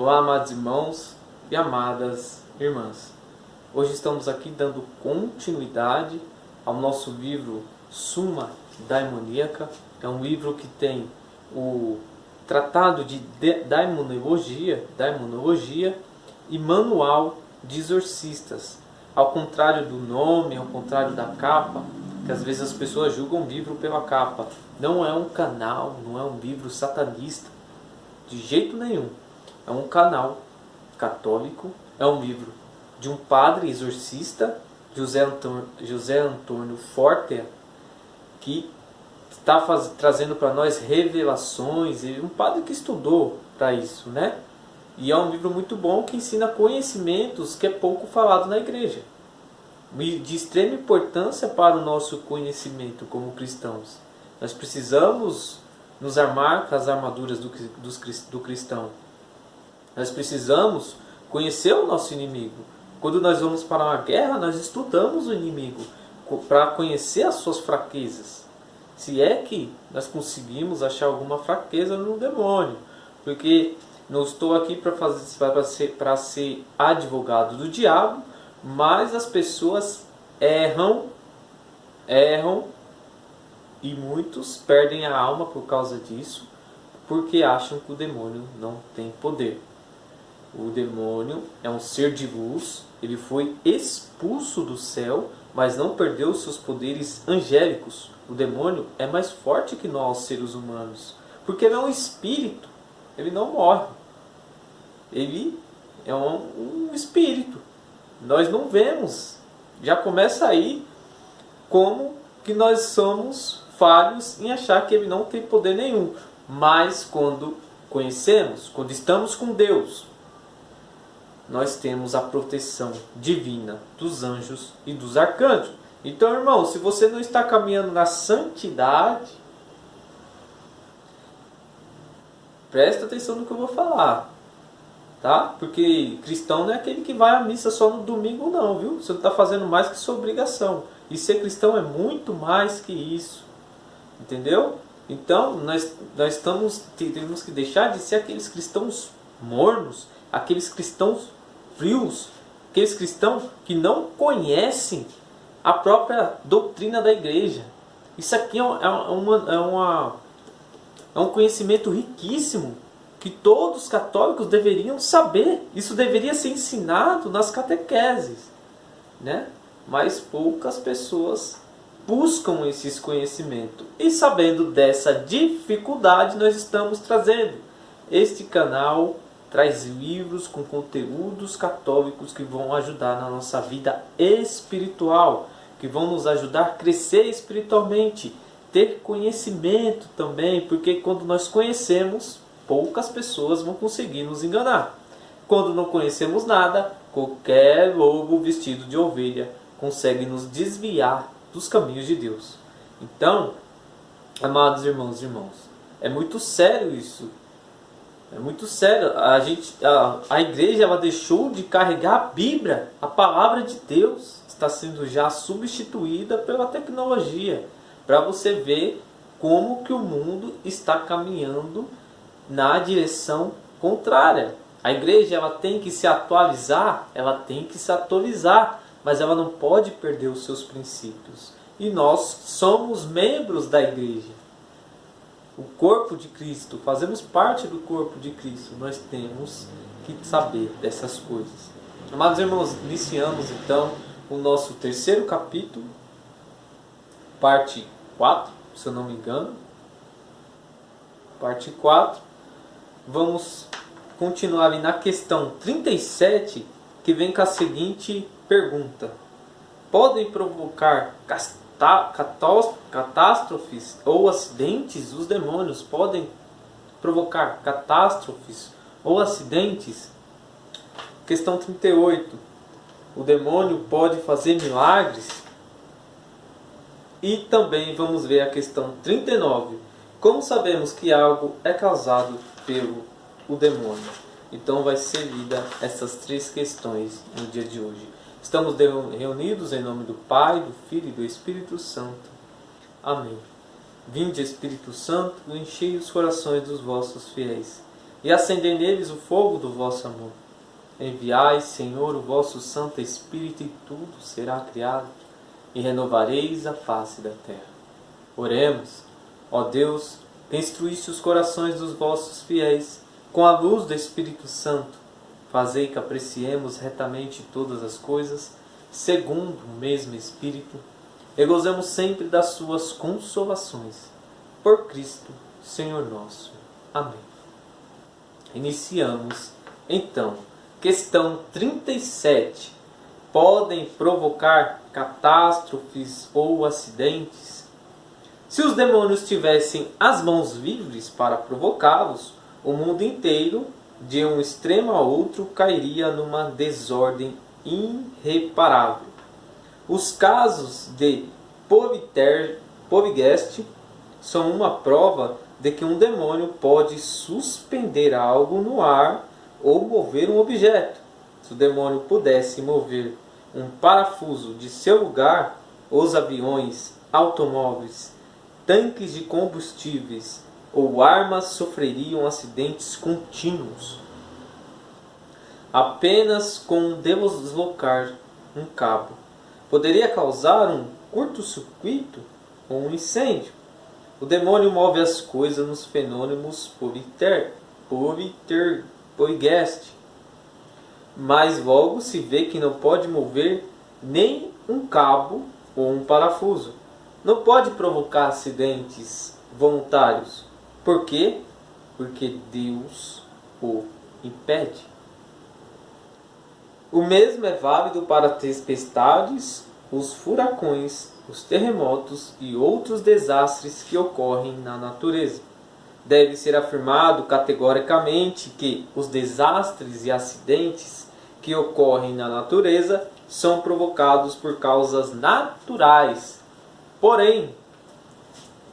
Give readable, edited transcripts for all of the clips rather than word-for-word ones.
Olá, amados irmãos e amadas irmãs. Hoje estamos aqui dando continuidade ao nosso livro Summa Daimoníaca. É um livro que tem o Tratado de Daimonologia e Manual de Exorcistas. Ao contrário do nome, ao contrário da capa, que às vezes as pessoas julgam o livro pela capa. Não é um canal, não é um livro satanista, de jeito nenhum. É um canal católico, é um livro de um padre exorcista, José Antônio Forte, que está trazendo para nós revelações, e um padre que estudou para isso, né? E é um livro muito bom que ensina conhecimentos que é pouco falado na igreja, de extrema importância para o nosso conhecimento como cristãos. Nós precisamos nos armar com as armaduras do cristão. Nós precisamos conhecer o nosso inimigo. Quando nós vamos para uma guerra, nós estudamos o inimigo para conhecer as suas fraquezas. Se é que nós conseguimos achar alguma fraqueza no demônio. Porque não estou aqui para ser advogado do diabo, mas as pessoas erram e muitos perdem a alma por causa disso, porque acham que o demônio não tem poder. O demônio é um ser de luz, ele foi expulso do céu, mas não perdeu seus poderes angélicos. O demônio é mais forte que nós, seres humanos, porque ele é um espírito, ele não morre. Ele é um espírito. Nós não vemos. Já começa aí como que nós somos falhos em achar que ele não tem poder nenhum. Mas quando conhecemos, quando estamos com Deus, nós temos a proteção divina dos anjos e dos arcanjos. Então, irmão, se você não está caminhando na santidade, presta atenção no que eu vou falar, tá? Porque cristão não é aquele que vai à missa só no domingo, não, viu? Você não está fazendo mais que sua obrigação. E ser cristão é muito mais que isso, entendeu? Então, nós temos que deixar de ser aqueles cristãos mornos, aqueles cristãos frios, aqueles cristãos que não conhecem a própria doutrina da igreja. Isso aqui é um conhecimento riquíssimo que todos os católicos deveriam saber. Isso deveria ser ensinado nas catequeses, né? Mas poucas pessoas buscam esses conhecimentos. E sabendo dessa dificuldade, nós estamos trazendo este canal. Traz livros com conteúdos católicos que vão ajudar na nossa vida espiritual, que vão nos ajudar a crescer espiritualmente, ter conhecimento também, porque quando nós conhecemos, poucas pessoas vão conseguir nos enganar. Quando não conhecemos nada, qualquer lobo vestido de ovelha consegue nos desviar dos caminhos de Deus. Então, amados irmãos e irmãs, é muito sério isso. É muito sério. A igreja ela deixou de carregar a Bíblia, a palavra de Deus está sendo já substituída pela tecnologia, para você ver como que o mundo está caminhando na direção contrária. A igreja ela tem que se atualizar, mas ela não pode perder os seus princípios. E nós somos membros da igreja. O corpo de Cristo, fazemos parte do corpo de Cristo, nós temos que saber dessas coisas. Amados irmãos, iniciamos então o nosso terceiro capítulo, parte 4, se eu não me engano. Parte 4. Vamos continuar ali na questão 37, que vem com a seguinte pergunta: podem provocar catástrofes ou acidentes? Os demônios podem provocar catástrofes ou acidentes? Questão 38. O demônio pode fazer milagres? E também vamos ver a questão 39. Como sabemos que algo é causado pelo demônio? Então vai ser lida essas três questões no dia de hoje. Estamos reunidos em nome do Pai, do Filho e do Espírito Santo. Amém. Vinde, Espírito Santo, enchei os corações dos vossos fiéis e acender neles o fogo do vosso amor. Enviai, Senhor, o vosso Santo Espírito, e tudo será criado, e renovareis a face da terra. Oremos. Ó Deus, que instruíste os corações dos vossos fiéis com a luz do Espírito Santo, fazei que apreciemos retamente todas as coisas, segundo o mesmo Espírito, e gozemos sempre das suas consolações. Por Cristo, Senhor nosso. Amém. Iniciamos, então, questão 37. Podem provocar catástrofes ou acidentes? Se os demônios tivessem as mãos livres para provocá-los, o mundo inteiro, de um extremo a outro, cairia numa desordem irreparável. Os casos de Poltergeist são uma prova de que um demônio pode suspender algo no ar ou mover um objeto. Se o demônio pudesse mover um parafuso de seu lugar, os aviões, automóveis, tanques de combustíveis ou armas sofreriam acidentes contínuos. Apenas com deslocar um cabo poderia causar um curto-circuito ou um incêndio. O demônio move as coisas nos fenômenos poltergeist, mas logo se vê que não pode mover nem um cabo ou um parafuso. Não pode provocar acidentes voluntários. Por quê? Porque Deus o impede. O mesmo é válido para tempestades, os furacões, os terremotos e outros desastres que ocorrem na natureza. Deve ser afirmado categoricamente que os desastres e acidentes que ocorrem na natureza são provocados por causas naturais. Porém,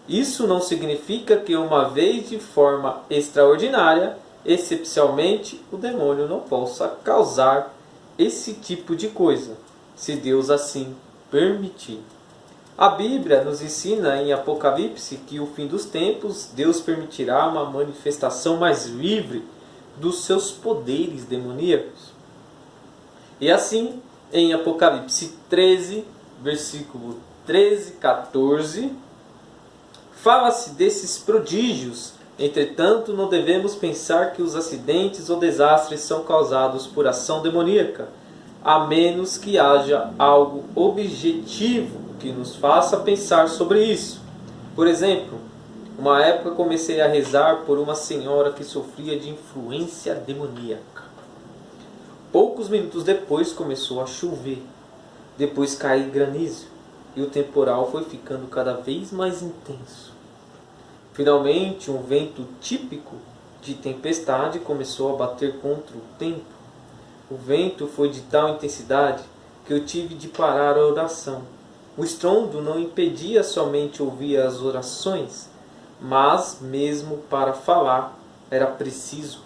isso não significa que uma vez de forma extraordinária, excepcionalmente, o demônio não possa causar esse tipo de coisa, se Deus assim permitir. A Bíblia nos ensina em Apocalipse que no fim dos tempos Deus permitirá uma manifestação mais livre dos seus poderes demoníacos. E assim, em Apocalipse 13, versículo 13, 14, fala-se desses prodígios. Entretanto, não devemos pensar que os acidentes ou desastres são causados por ação demoníaca, a menos que haja algo objetivo que nos faça pensar sobre isso. Por exemplo, uma época comecei a rezar por uma senhora que sofria de influência demoníaca. Poucos minutos depois começou a chover, depois caiu granizo e o temporal foi ficando cada vez mais intenso. Finalmente, um vento típico de tempestade começou a bater contra o tempo. O vento foi de tal intensidade que eu tive de parar a oração. O estrondo não impedia somente ouvir as orações, mas mesmo para falar era preciso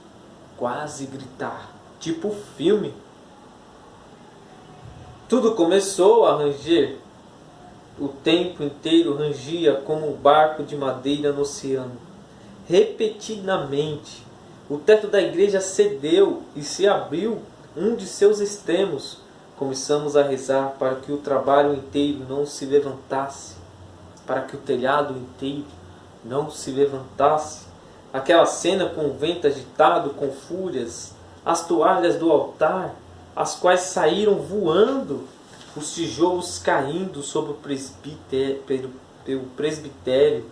quase gritar, tipo filme. Tudo começou a ranger. O tempo inteiro rangia como um barco de madeira no oceano. Repetidamente, o teto da igreja cedeu e se abriu um de seus extremos. Começamos a rezar para que o trabalho inteiro não se levantasse, para que o telhado inteiro não se levantasse. Aquela cena com o vento agitado, com fúrias, as toalhas do altar, as quais saíram voando, os tijolos caindo sobre o presbitério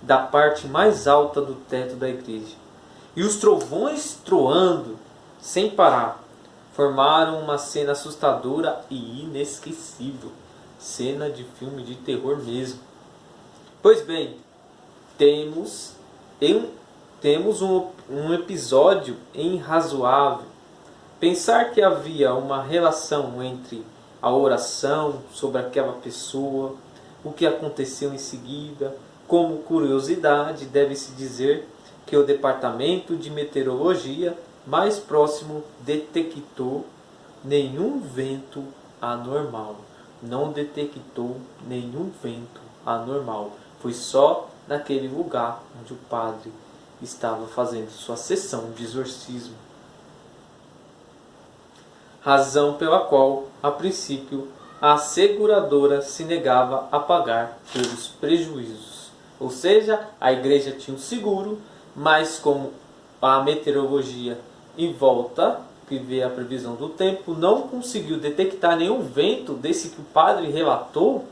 da parte mais alta do teto da igreja, e os trovões troando sem parar, formaram uma cena assustadora e inesquecível, cena de filme de terror mesmo. Pois bem, temos um episódio irrazoável. Pensar que havia uma relação entre a oração sobre aquela pessoa, o que aconteceu em seguida. Como curiosidade, deve-se dizer que o Departamento de Meteorologia mais próximo detectou nenhum vento anormal. Não detectou nenhum vento anormal. Foi só naquele lugar onde o padre estava fazendo sua sessão de exorcismo. Razão pela qual, a princípio, a seguradora se negava a pagar pelos prejuízos. Ou seja, a igreja tinha um seguro, mas como a meteorologia em volta, que vê a previsão do tempo, não conseguiu detectar nenhum vento desse que o padre relatou,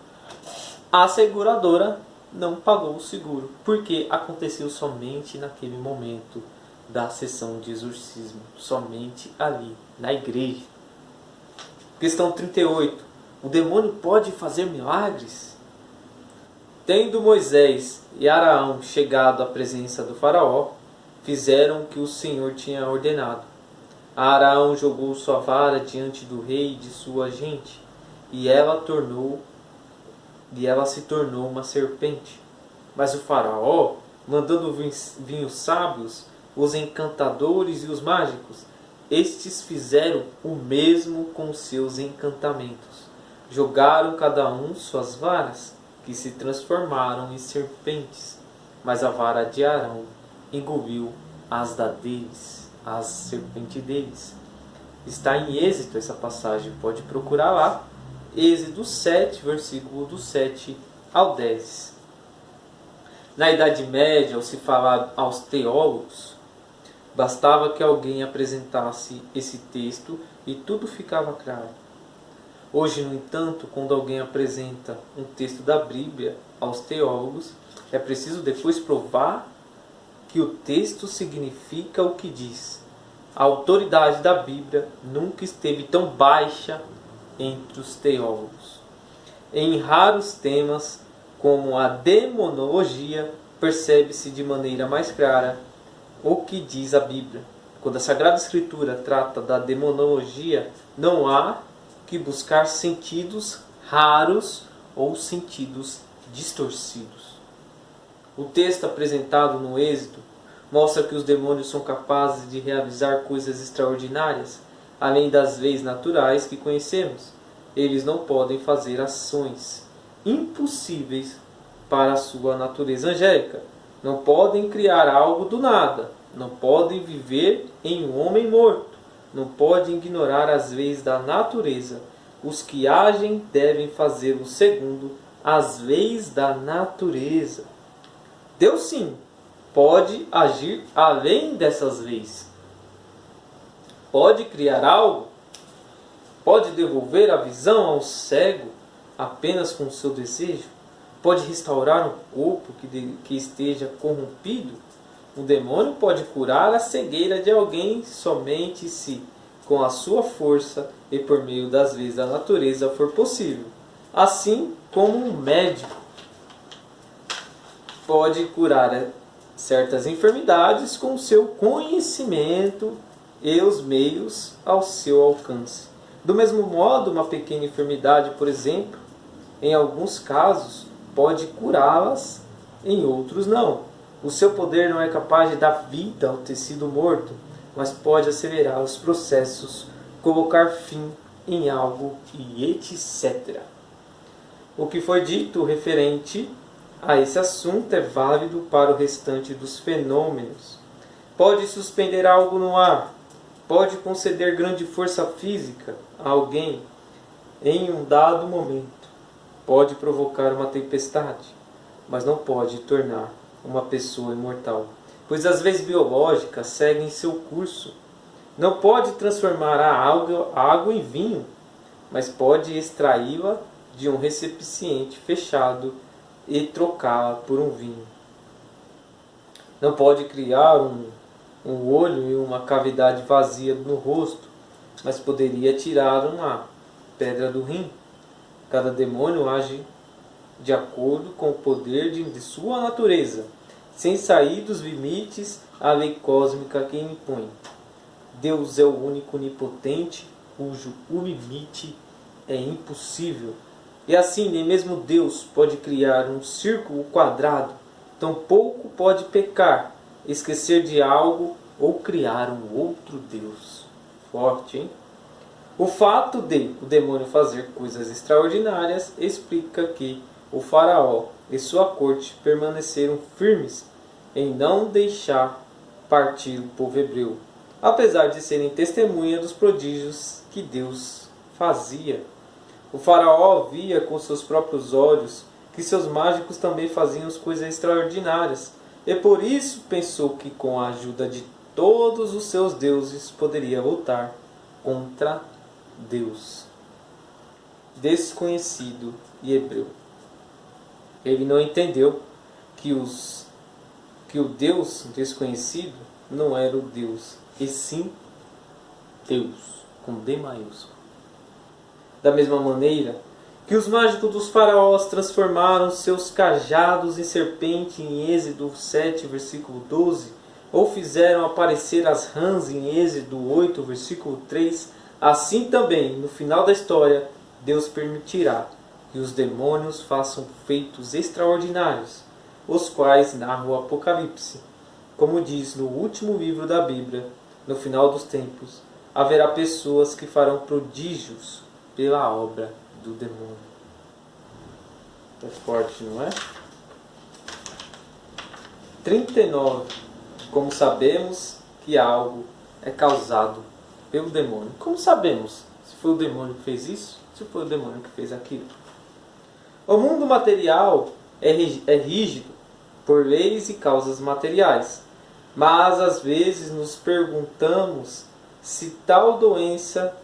a seguradora não pagou o seguro, porque aconteceu somente naquele momento da sessão de exorcismo, somente ali, na igreja. Questão 38. O demônio pode fazer milagres? Tendo Moisés e Araão chegado à presença do faraó, fizeram o que o Senhor tinha ordenado. Araão jogou sua vara diante do rei e de sua gente, e ela se tornou uma serpente. Mas o faraó, mandando vir os sábios, os encantadores e os mágicos, estes fizeram o mesmo com seus encantamentos. Jogaram cada um suas varas, que se transformaram em serpentes, mas a vara de Arão engoliu as serpentes deles. Está em Êxodo essa passagem, pode procurar lá. Êxodo 7, versículo do 7 ao 10. Na Idade Média, ao se falar aos teólogos, bastava que alguém apresentasse esse texto e tudo ficava claro. Hoje, no entanto, quando alguém apresenta um texto da Bíblia aos teólogos, é preciso depois provar que o texto significa o que diz. A autoridade da Bíblia nunca esteve tão baixa entre os teólogos. Em raros temas, como a demonologia, percebe-se de maneira mais clara o que diz a Bíblia. Quando a Sagrada Escritura trata da demonologia, não há que buscar sentidos raros ou sentidos distorcidos. O texto apresentado no Êxodo mostra que os demônios são capazes de realizar coisas extraordinárias, além das leis naturais que conhecemos. Eles não podem fazer ações impossíveis para a sua natureza angélica. Não podem criar algo do nada. Não podem viver em um homem morto. Não podem ignorar as leis da natureza. Os que agem devem fazê-lo segundo as leis da natureza. Deus sim pode agir além dessas leis. Pode criar algo. Pode devolver a visão ao cego apenas com o seu desejo. Pode restaurar um corpo que esteja corrompido. O demônio pode curar a cegueira de alguém somente se, com a sua força e por meio das leis da natureza, for possível. Assim como um médico pode curar certas enfermidades com o seu conhecimento e os meios ao seu alcance. Do mesmo modo, uma pequena enfermidade, por exemplo, em alguns casos, pode curá-las, em outros não. O seu poder não é capaz de dar vida ao tecido morto, mas pode acelerar os processos, colocar fim em algo e etc. O que foi dito referente a esse assunto é válido para o restante dos fenômenos. Pode suspender algo no ar, pode conceder grande força física a alguém em um dado momento, pode provocar uma tempestade, mas não pode tornar uma pessoa imortal, pois as leis biológicas seguem seu curso. Não pode transformar a água em vinho, mas pode extraí-la de um recipiente fechado e trocá-la por um vinho. Não pode criar um olho e uma cavidade vazia no rosto, mas poderia tirar uma pedra do rim. Cada demônio age de acordo com o poder de sua natureza, sem sair dos limites à lei cósmica que impõe. Deus é o único onipotente, cujo o limite é impossível. E assim, nem mesmo Deus pode criar um círculo quadrado, tampouco pode pecar, esquecer de algo ou criar um outro Deus. Forte, hein? O fato de o demônio fazer coisas extraordinárias explica que o faraó e sua corte permaneceram firmes em não deixar partir o povo hebreu, apesar de serem testemunha dos prodígios que Deus fazia. O faraó via com seus próprios olhos que seus mágicos também faziam coisas extraordinárias, e por isso pensou que com a ajuda de todos os seus deuses poderia lutar contra Deus, desconhecido e hebreu. Ele não entendeu que o Deus desconhecido não era o Deus, e sim Deus, com D maiúsculo. Da mesma maneira que os mágicos dos faraós transformaram seus cajados em serpente em Êxodo 7, versículo 12, ou fizeram aparecer as rãs em Êxodo 8, versículo 3, assim também, no final da história, Deus permitirá que os demônios façam feitos extraordinários, os quais narra o Apocalipse. Como diz no último livro da Bíblia, no final dos tempos, haverá pessoas que farão prodígios pela obra do demônio. É forte, não é? 39. Como sabemos que algo é causado pelo demônio? Como sabemos se foi o demônio que fez isso? Se foi o demônio que fez aquilo? O mundo material é rígido por leis e causas materiais, mas às vezes nos perguntamos se tal doença,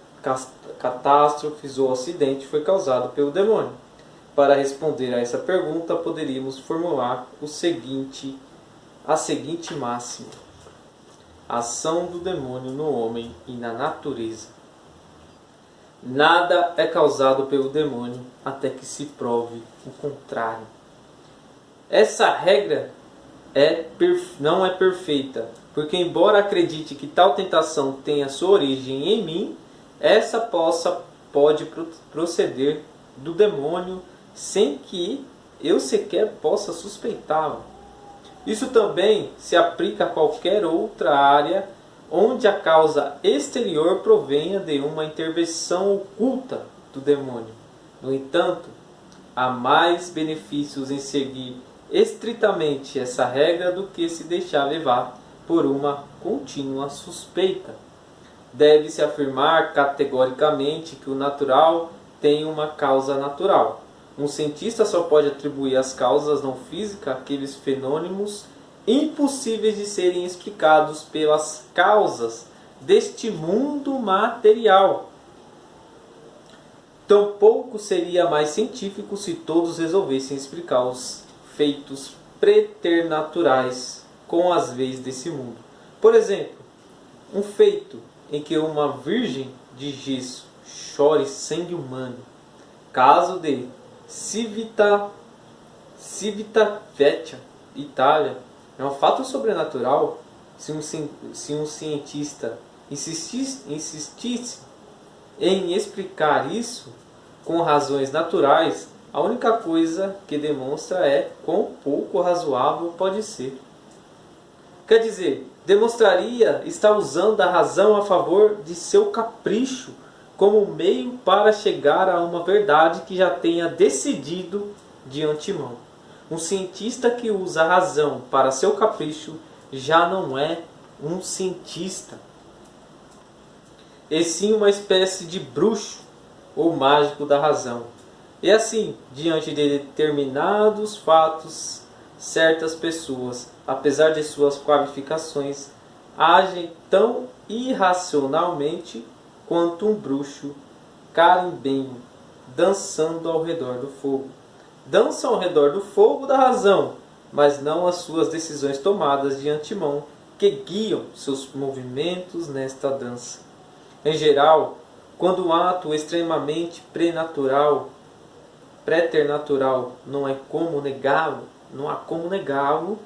catástrofes ou acidente foi causado pelo demônio. Para responder a essa pergunta, poderíamos formular a seguinte máxima: a ação do demônio no homem e na natureza. Nada é causado pelo demônio até que se prove o contrário. Essa regra não é perfeita, porque embora acredite que tal tentação tenha sua origem em mim, essa pode proceder do demônio sem que eu sequer possa suspeitá-lo. Isso também se aplica a qualquer outra área onde a causa exterior provenha de uma intervenção oculta do demônio. No entanto, há mais benefícios em seguir estritamente essa regra do que se deixar levar por uma contínua suspeita. Deve-se afirmar categoricamente que o natural tem uma causa natural. Um cientista só pode atribuir às causas não físicas aqueles fenômenos impossíveis de serem explicados pelas causas deste mundo material. Tampouco seria mais científico se todos resolvessem explicar os feitos preternaturais com as leis desse mundo. Por exemplo, um feito em que uma virgem de gesso chore sangue humano, caso de Civitavecchia, Itália, é um fato sobrenatural. Se um cientista insistisse em explicar isso com razões naturais, a única coisa que demonstra é quão pouco razoável pode ser. Quer dizer, demonstraria estar usando a razão a favor de seu capricho como meio para chegar a uma verdade que já tenha decidido de antemão. Um cientista que usa a razão para seu capricho já não é um cientista, e sim uma espécie de bruxo ou mágico da razão. E assim, diante de determinados fatos, certas pessoas, apesar de suas qualificações, agem tão irracionalmente quanto um bruxo carimbenho dançando ao redor do fogo. Dançam ao redor do fogo da razão, mas não as suas decisões tomadas de antemão, que guiam seus movimentos nesta dança. Em geral, quando um ato extremamente preternatural não há como negá-lo,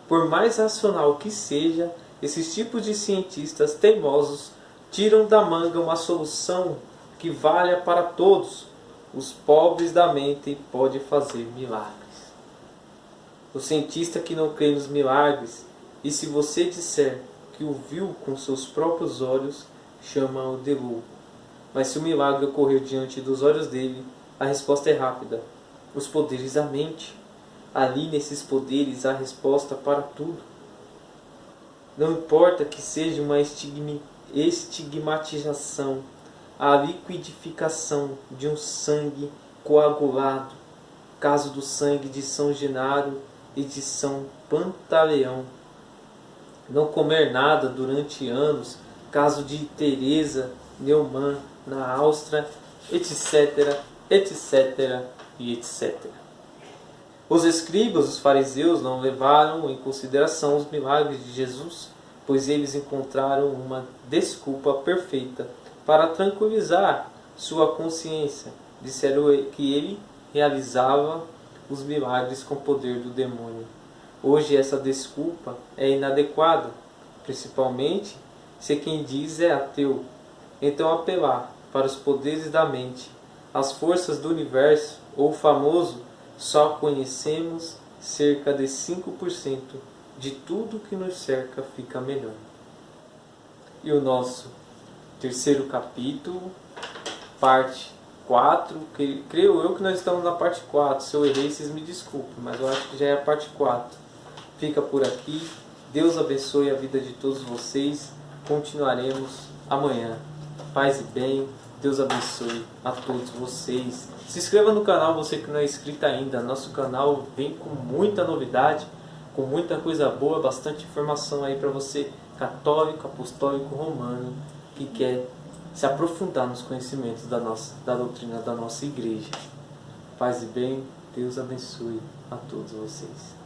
por mais racional que seja, esses tipos de cientistas teimosos tiram da manga uma solução que valha para todos. Os pobres da mente podem fazer milagres. O cientista que não crê nos milagres, e se você disser que o viu com seus próprios olhos, chama-o de louco. Mas se o milagre ocorreu diante dos olhos dele, a resposta é rápida. Os poderes da mente. Ali nesses poderes há resposta para tudo. Não importa que seja uma estigmatização, a liquidificação de um sangue coagulado, caso do sangue de São Genaro e de São Pantaleão. Não comer nada durante anos, caso de Teresa Neumann na Áustria, etc, etc e etc. Os escribas, os fariseus, não levaram em consideração os milagres de Jesus, pois eles encontraram uma desculpa perfeita para tranquilizar sua consciência. Disseram que ele realizava os milagres com o poder do demônio. Hoje essa desculpa é inadequada, principalmente se quem diz é ateu. Então apelar para os poderes da mente, as forças do universo ou o famoso só conhecemos cerca de 5% de tudo que nos cerca fica melhor. E o nosso terceiro capítulo, parte 4, creio eu que nós estamos na parte 4, se eu errei vocês me desculpem, mas eu acho que já é a parte 4. Fica por aqui, Deus abençoe a vida de todos vocês, continuaremos amanhã. Paz e bem, Deus abençoe a todos vocês. Se inscreva no canal, você que não é inscrito ainda. Nosso canal vem com muita novidade, com muita coisa boa, bastante informação aí para você, católico, apostólico, romano, que quer se aprofundar nos conhecimentos da doutrina da nossa igreja. Paz e bem, Deus abençoe a todos vocês.